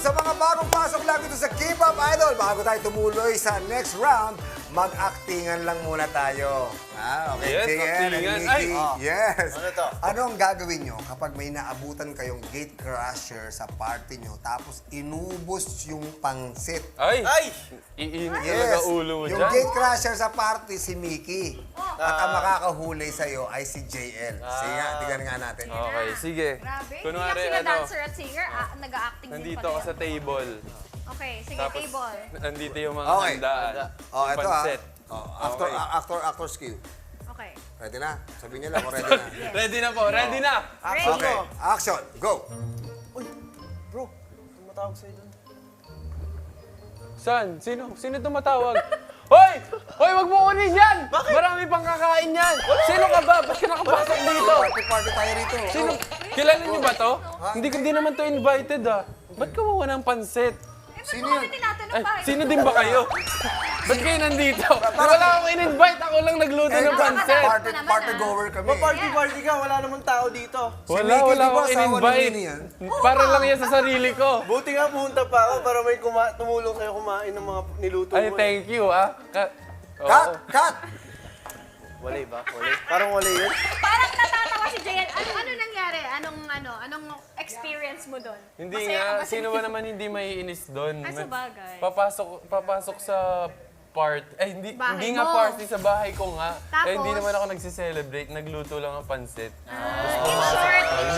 sa mga bagong pasok lang dito sa K-Pop Idol, bago tayo tumuloy sa next round, mag-actingan lang muna tayo. Okay, Yes, JN and actingan. Mickey. Ay! Yes. Ano to? Ano ang gagawin nyo kapag may naabutan kayong gate crasher sa party nyo, tapos inubos yung pangsit? Ay! Ay! Iinit talaga ulo mo Yung dyan. gate crasher sa party, si Mickey. At ang makakahuli sa'yo ay si JL. Sige nga, tignan nga natin. Okay, sige. Grabe. Kunwari, Hindi lang sila ano, dancer at singer, nag-a-acting din nandito pala ako yun. sa table. Okay, sige, Tapos, table. nandito yung mga Okay. handaan. Oh, ito Pansit. Actor, Okay. actor skill. Okay. Ready na? Sabihin niyo lang kung ready na. Ready na po, ready na! Ready. Okay, action, go! Uy, bro, tumatawag sa'yo doon. Saan? Sino tumatawag? Hoy! Hoy, wag mo kunin yan! Marami pang kakain yan! Sino ka ba? Ba't ka nakapasok dito? Party tayo rito. Sino? Kilala niyo ba to? Hindi naman to invited ah. Ba't kawawa ng pansit? Sino Sino yun? yun? Tinatanong Ay, ba? sino din ba kayo? Ba't kayo nandito? Wala akong in-invite, ako lang nagluto ng pansit. Party goer kami. Party ka, wala namang tao dito. Wala Mickey, di ba akong asawa ni in-invite. Nini yan? Para lang yan sa sarili ko. Buti nga pumunta pa ako para may tumulong kayo kumain ng mga niluto Ay, mo. thank you ah. Oo. Cut! Cut! Walay ba? Walay? Parang walay yun? Parang natatawa si Jayan. Ano nangyari? Anong experience mo doon? Hindi Masaya ka nga, ba sa- sino ba naman hindi maiinis doon? Ay, sabagay. Papasok sa hindi Bahay nga mo. party sa bahay ko nga. Tapos? Hindi naman ako nagsiselebrate, nagluto lang ng pansit. In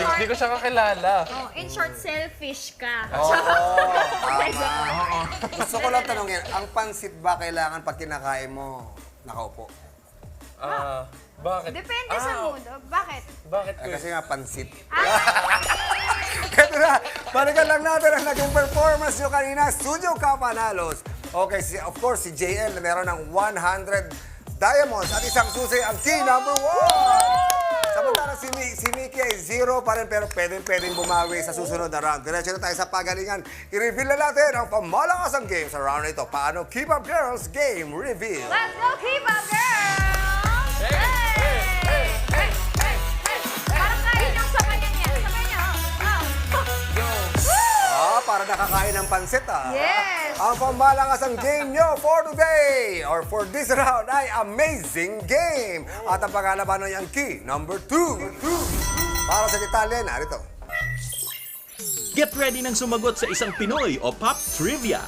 short, Hindi ko siya kakilala. in short, selfish ka. Gusto ko lang tanongin, ang pansit ba kailangan pag kinakain mo nakaupo? Bakit? Depende sa mood. Bakit? Bakit ko? Kasi nga pansit. Ah, Ito na, balikan lang natin ang naging performance nyo kanina, Studio Kapanalos. Okay, of course, si JL na meron ng 100 diamonds at isang susi ang key number 1. Samantala si Mickey ay 0 pa rin pero pwedeng bumawi sa susunod na round. Diretso na tayo sa pagalingan. I-reveal na natin ang pamalangasang game sa round na ito. Paano Keep Up Girls Game Reveal? let's go keep up, girls! Hey, hey, hey, hey, hey! Parang kaya niyong sabay niyan yan. Sabay niyo. Para nakakain ng pansit Yes! Ang pamalangasang game nyo for today or for this round ay Amazing Game. At ang pagkalaban ay ang key number 2. Para sa detalye, narito. Get ready nang sumagot sa isang Pinoy o pop trivia.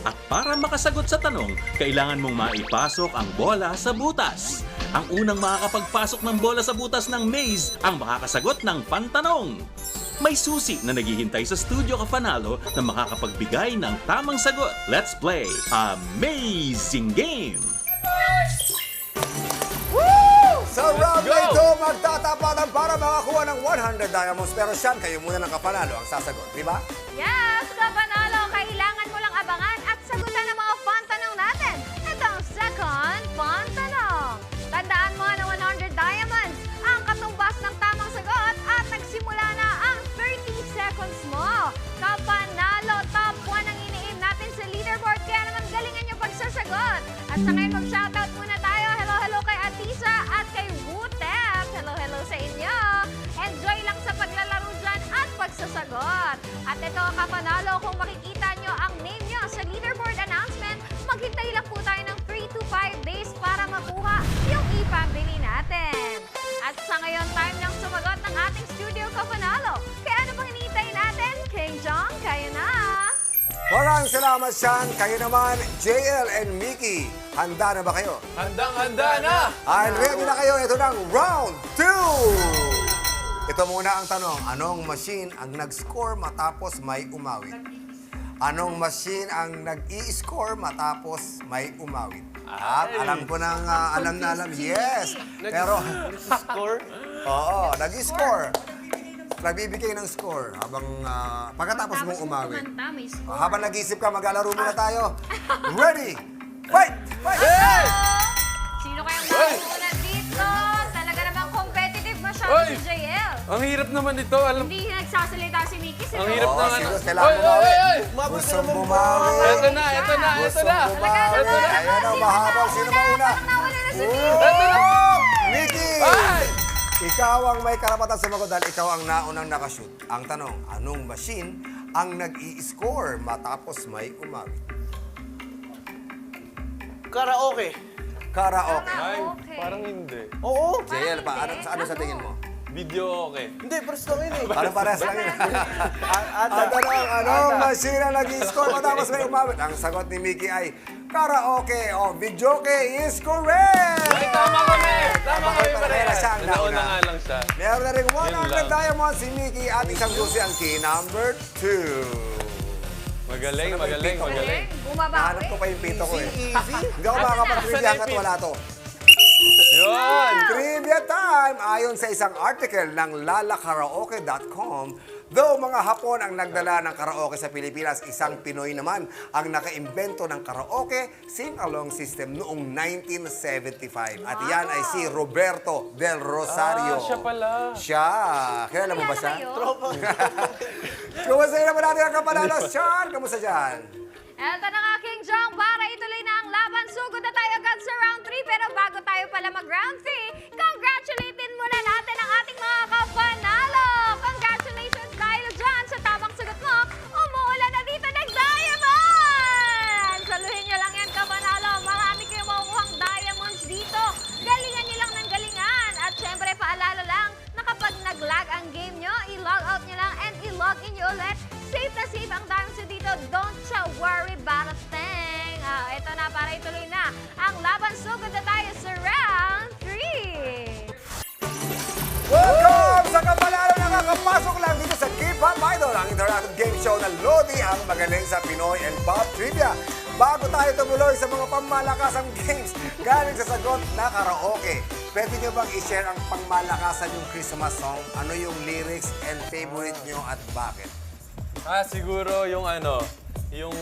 At para makasagot sa tanong, kailangan mong maipasok ang bola sa butas. Ang unang makakapagpasok ng bola sa butas ng maze ang makakasagot ng pantanong. May susi na naghihintay sa Studio Kapanalo na makakapagbigay ng tamang sagot. Let's play Amazing Game! Sa round go! na ito, magtatapatan para makakuha ng 100 diamonds. Pero siyan, kayo muna ng kapanalo ang sasagot, di ba? Yes, Kapanalo, kailangan mo lang abangan at sagutan ang mga fun tanong natin. Ito ang second fun tanong. Tandaan mo na 100 diamonds ang katumbas ng tamang sagot at nagsimula na ang 30 seconds mo. Kapanalo, top 1 ang iniim natin sa leaderboard kaya naman galingan yung pagsasagot. At sa ngayon mag-shoutout muna tayo. Hello kay Atisa at kay Wutep. Hello sa inyo. Enjoy lang sa paglalaro dyan at pagsasagot. At ito Kapanalo, kung makikita nyo ang name nyo sa leaderboard announcement, maghintay lang po tayo ng 3 to 5 days para makuha yung ipambili natin. At sa ngayon, time nang sumagot ng ating Studio Kapanalo. Kaya ano pang hinihintay natin? King Jong, kayo na! Maraming salamat siyan. Kayo naman, JL and Mickey. Handa na ba kayo? Handang-handa na! And ready na kayo. Ito ng round 2. Ito muna ang tanong. Anong machine ang nag-score matapos may umawit? Anong machine ang nag-i-score matapos may umawit? At alam ko nang alam na alam. Yes! Pero, Score? oo, nag-i-score. Nagbibigay ng score habang pagkatapos mong umawit. Kumanta, may score. Habang nag-isip ka, maglalaro muna tayo. Ready? Fight! Fight! Sino kayang mauuna dito? Talaga namang competitive masyado Oy! si JL. Ang hirap naman ito, alam. Hindi nagsasalita si Mickey. Ang hirap Oo, naman. serious, kailangan bumawi. Umabot Gusto ka naman, bumawi. Ito na! Gusto bumawi. Ito na! Ayan na, mahabol. Sino mauna? Parang nawala na si Mickey. Ito na! Mickey! Ay! Ikaw ang may karapatan sumagot dahil ikaw ang naunang nakashoot. Ang tanong, anong machine ang nag-i-score matapos may umawit? Karaoke. Karaoke. Ay, Okay. parang hindi. Oo. JL, ano sa tingin mo? Video okay. Hindi, first lang yun eh. Parang parehas lang yun. Ata. Anong machine ang nag-i-score matapos may umawit? Ang sagot ni Mickey ay karaoke o videoke is correct! Ay, tama kami! Tama kami Parehas siya ang Nauna nauna. nga lang siya. Meron na rin Yun 100 lang. diamonds si Mickey at isang susi ang key number 2. Magaling, Sana may magaling, pito. magaling. Bumabawi. Nahanap ko pa yung pito ko eh. Easy. Hindi ako makakapag-trivia Saan yung hanggat pito? wala to. Yun! Trivia time! Ayon sa isang article ng lalakaraoke.com, though mga Hapon ang nagdala ng karaoke sa Pilipinas, isang Pinoy naman ang nakaimbento ng karaoke sing-along system noong 1975. At yan ay si Roberto Del Rosario. Ah, siya pala. Siya. Kilala mo ba siya? Tropa. Kumusta naman natin ang kapanalo? Sean, kamusta dyan? Eto na nga, King Jong, para ituloy na ang laban. Sugod na tayo agad sa round 3. Pero bago tayo pala mag-round 3, congratulatin muna natin ang ating mga kapanalo. Congratulations dahil dyan sa tamang sagot mo, umuulan na dito ng diamonds! Saluhin nyo lang yan, kapanalo. Marami kayong makukuhang diamonds dito. Galingan nyo lang ng galingan. At syempre, paalala lang na kapag nag-lag ang game nyo, i-log out nyo lang and i-log in nyo ulit. Safe na safe ang diamonds nyo dito. Don't you worry about a thing. Ito na, para ituloy na ang laban. Sugod na tayo sa round 3. Welcome sa kapanalo na kakapasok lang dito sa K-Pop Idol, ang interactive game show na Lodi ang magaling sa Pinoy and Pop Trivia. Bago tayo tumuloy sa mga pangmalakasang games galing sa sagot na karaoke, pwede nyo bang i-share ang pangmalakasan yung Christmas song? Ano yung lyrics and favorite nyo at bakit? Siguro yung yung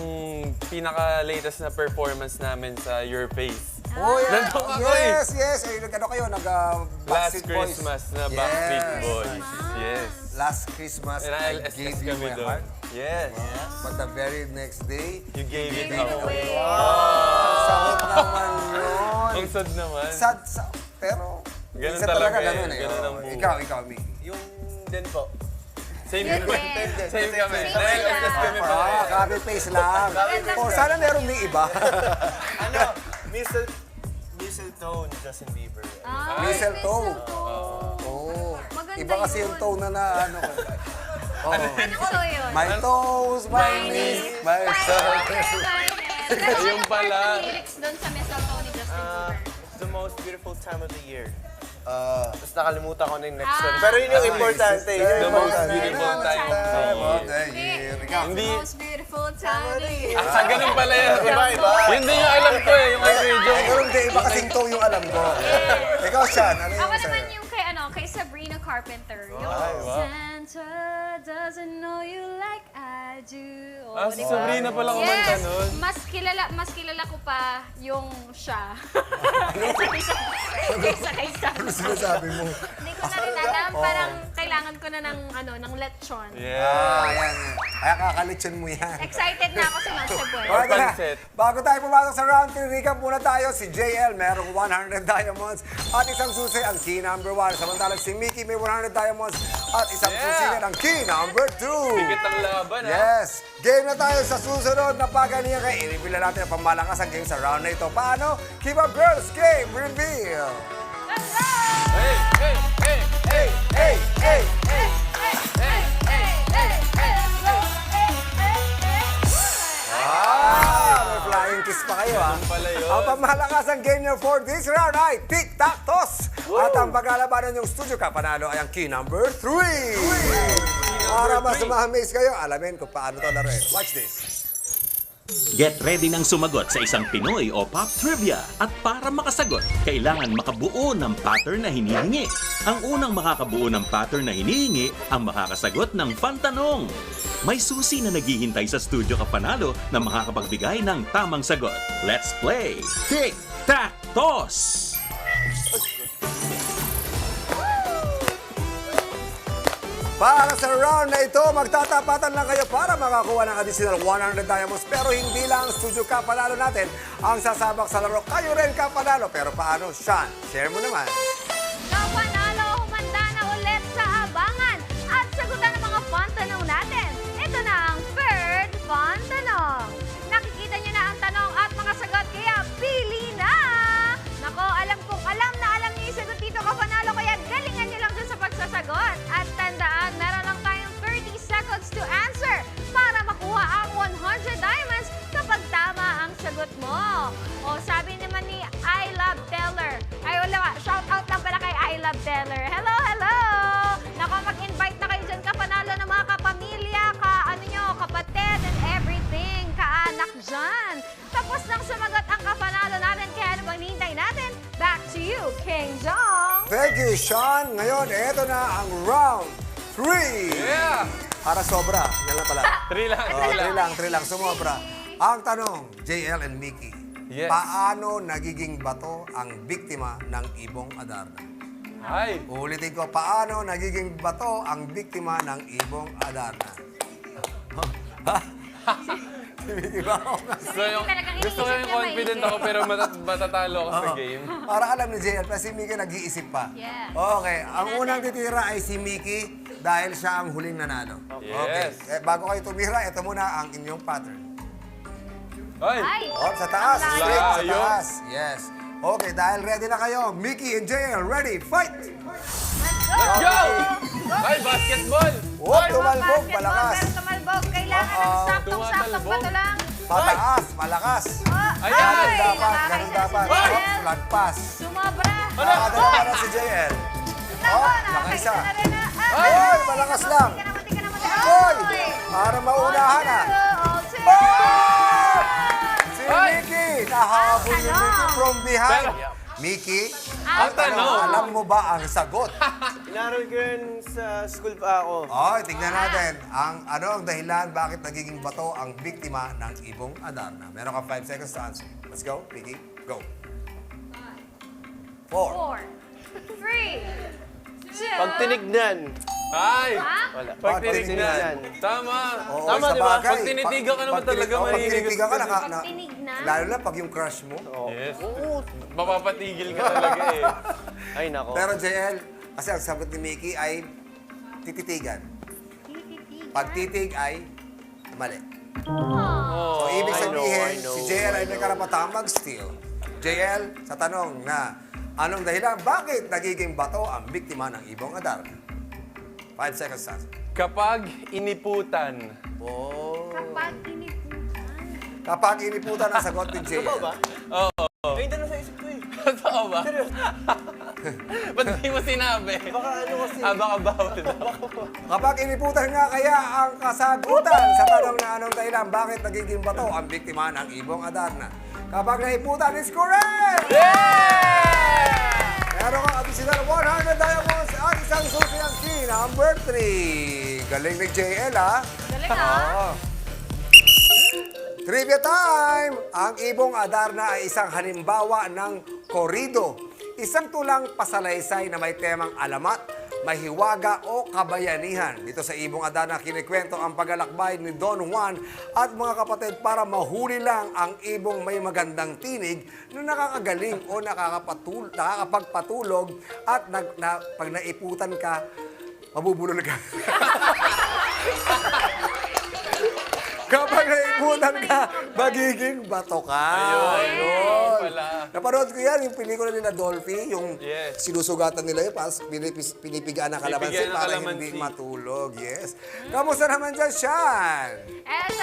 pinaka-latest na performance namin sa Your Face. Oh, yeah. Nandun ako eh. Yes. Ay, ano kayo? Last Backstreet Boys. Christmas na Backstreet Yes. Boys. Yes. Last Christmas, And I LSS gave you kami my doon. heart. Yes. But the very next day, You gave it Give it up. away. sakit naman yun. Ang sad naman. Sad, pero Ganun minsan talaga eh. ganun eh. Ganun ang Oo. buhay. Ikaw, Mickey. Yung din po. Same Yun kami. din. Same kami. Same Dahil lang. LSS kami pa. Copy-paste lang. O, sana meron may iba. Ano? Mistletoe ni Justin Bieber. Mistletoe. Mistletoe. Oo. Maganda Iba kasi yung yun. tone na ano ko. Oh. Anong to yun? My toes, my knees, my soul. Ayun pala. Ano lyrics doon sa Mistletoe ni Justin Bieber? It's the most beautiful time of the year. Tapos nakalimutan ko na yung next one. Ah. Pero yun yung importante. Yun yung The most importante. beautiful time of the year. Ikaw. Hindi. The most beautiful time of the year. Sa ganun pala yan. Iba. Yun din yung alam ko eh, yung kay Kuya Jong. Pero hindi, iba kasing tone yung alam ko. Ikaw, Sean, ano Ako yung naman sa'yo? yung kay Sabrina Carpenter. Yung Santa doesn't know you like I do. Oh, Si di ba? Sabrina pala kumanta Yes, nun. mas kilala ko pa yung siya. Kaysa kay Sam. Ano sinasabi mo? Hindi ko na rin alam, parang kailangan ko na ng lechon. Yeah. Ayan. Kaya kakalitsyon mo yan. Excited na ako sa Masha Boy. Okay na. Pansit. Bago tayo pumasok sa round 3, recap muna tayo. Si JL merong 100 diamonds at isang susi ang key number 1. Samantalang si Mickey may 100 diamonds at isang susi na ang key number 2. Higit ang laban ha. Yes! Game na tayo sa susunod na pagalingan kay i-reveal na natin ang pamalakas ang game sa round na ito. Paano? Keep Up Girls Game Reveal! Let's go! Hey, hey, hey, hey. Hey! Hey! May flying kiss pa kayo ha. pala yun. Ang pamamalakasang game niyo for this round ay tic-tac-toss. At ang paglalabanan yung studio ka panalo ay ang key number 3. Para mas ma-amaze kayo, alamin kung paano to laruin. Watch this. Get ready ng sumagot sa isang Pinoy o Pop Trivia. At para makasagot, kailangan makabuo ng pattern na hinihingi. Ang unang makakabuo ng pattern na hinihingi ang makakasagot ng pantanong. May susi na naghihintay sa studio kapanalo na makakapagbigay ng tamang sagot. Let's play! Tic-tac-toss! Para sa round na ito, magtatapatan lang kayo para makakuha ng additional 100 diamonds. Pero hindi lang ang studio kapanalo natin ang sasabak sa laro. Kayo rin kapanalo. Pero paano? Sean, share mo naman. Kapanalo, humanda na ulit sa abangan at sagutan ng mga fun tanong natin. Ito na ang mo. O sabi naman ni I Love Teller. Ay, wala. Shout out lang pala kay I Love Teller. Hello, hello! Nako, mag-invite na kayo dyan, kapanalo ng mga kapamilya, kapatid and everything, kaanak dyan. Tapos nang sumagot ang kapanalo natin, kaya ano bang hinihintay natin? Back to you, King Jong! Thank you, Sean. Ngayon, eto na ang round 3. Yeah! Para sobra. Yan lang pala. 3 lang. Oh, 3 lang, sumobra. Ang tanong, JL and Mickey, Yes. paano nagiging bato ang biktima ng ibong Adarna? Ay! Uulitin ko, paano nagiging bato ang biktima ng ibong Adarna? Si Mickey ba? Gusto ko yung confident ako pero matatalo ako sa game. Para alam ni JL, pero si Mickey nag-iisip pa. Yeah. Okay, ang unang titira ay si Mickey dahil siya ang huling nanalo. Okay. Yes. Bago kayo tumira, ito muna ang inyong pattern. Ay! Ay! Oh, sa taas. Ang Straight sa layo. taas. Yes. Okay, dahil ready na kayo, Mickey and JL, ready, fight! Let's go! Ay, basketball! Oh, tumalbog, Basketball, malakas. pero tumalbog. Kailangan ng Uh-oh. saktong-saktong Tumatalbog. bato lang. Pataas, malakas. Oh, Ayan. Ganun ay, dapat, nakakita ganun si dapat. JL. Oh, lagpas. Sumobra. Nakadala na si JL. Nako, Oh, nakakita nakaisa. na rin na. Oy, malakas lang. Muntik ka na, muntik ka na, muntik ka na. Oy, Oy. para maunahan na. All two. Oh! Si Ay! Mickey, nahabol ni Ang Mickey tanong. from behind. Pero- Mickey, Ang ang tanong, tanong. alam mo ba ang sagot? Inaral ko yun sa school pa ako. Oh, tignan natin. Ang dahilan bakit nagiging bato ang biktima ng ibong Adarna. Meron ka 5 seconds to answer. Let's go, Mickey. Go. 4. 4, 3, 2. Pag tinignan. Ay! Ha? Wala. Pag tinignan. Tama! Oo, Tama, sa di ba? bagay. Pag tinitigan ka naman talaga, Pag manginginig tinitigan ka, ka. Pag tinignan? lalo na pag yung crush mo. Yes. Mapapatigil ka talaga eh. Ay, nako. Pero JL, kasi ang sagot ni Mickey ay tititigan. Tititigan. Pag titig ay mali. Oh. So, ibig I know, sabihin, I know, si JL ay I may know. karapatang mag-steal. JL, sa tanong na, anong dahilan, bakit nagiging bato ang biktima ng ibong Adarna? 5 seconds to answer. Kapag iniputan. Oh. Kapag iniputan. Kapag iniputan ang sagot ni JL. Totoo ba? Oo. Ay, hindi na sa isip ko eh. Totoo ba? Ba't di mo sinabi? Baka ano kasi. Baka bawal daw. Kapag iniputan nga kaya ang kasagutan sa tanong na anong dahilan, bakit nagiging bato ang biktima ng ibong Adarna? Kapag naiputan is correct! Meron kang additional 100 diamonds at isang susi ang key, number 3. Galing ni JL, ha? Galing ah. Trivia time! Ang ibong Adarna ay isang halimbawa ng korido. Isang tulang pasalaysay na may temang alamat, mahiwaga o kabayanihan. Dito sa ibong Adarna, kinikwento ang paglalakbay ni Don Juan at mga kapatid para mahuli lang ang ibong may magandang tinig na nakakagaling o nakakapagpatulog at pag naiputan ka, mabubulol ka. Kapag naiputan ka, magiging bato ka. Ayun pala. Napanood ko yan, yung pelikula nila Dolphy, yung Yes. sinusugatan nila yun, parang pinipigaan ng kalamansi Pinipigaan ng para kalamansi. hindi matulog. Yes. Kamusta naman dyan, Sean? Eto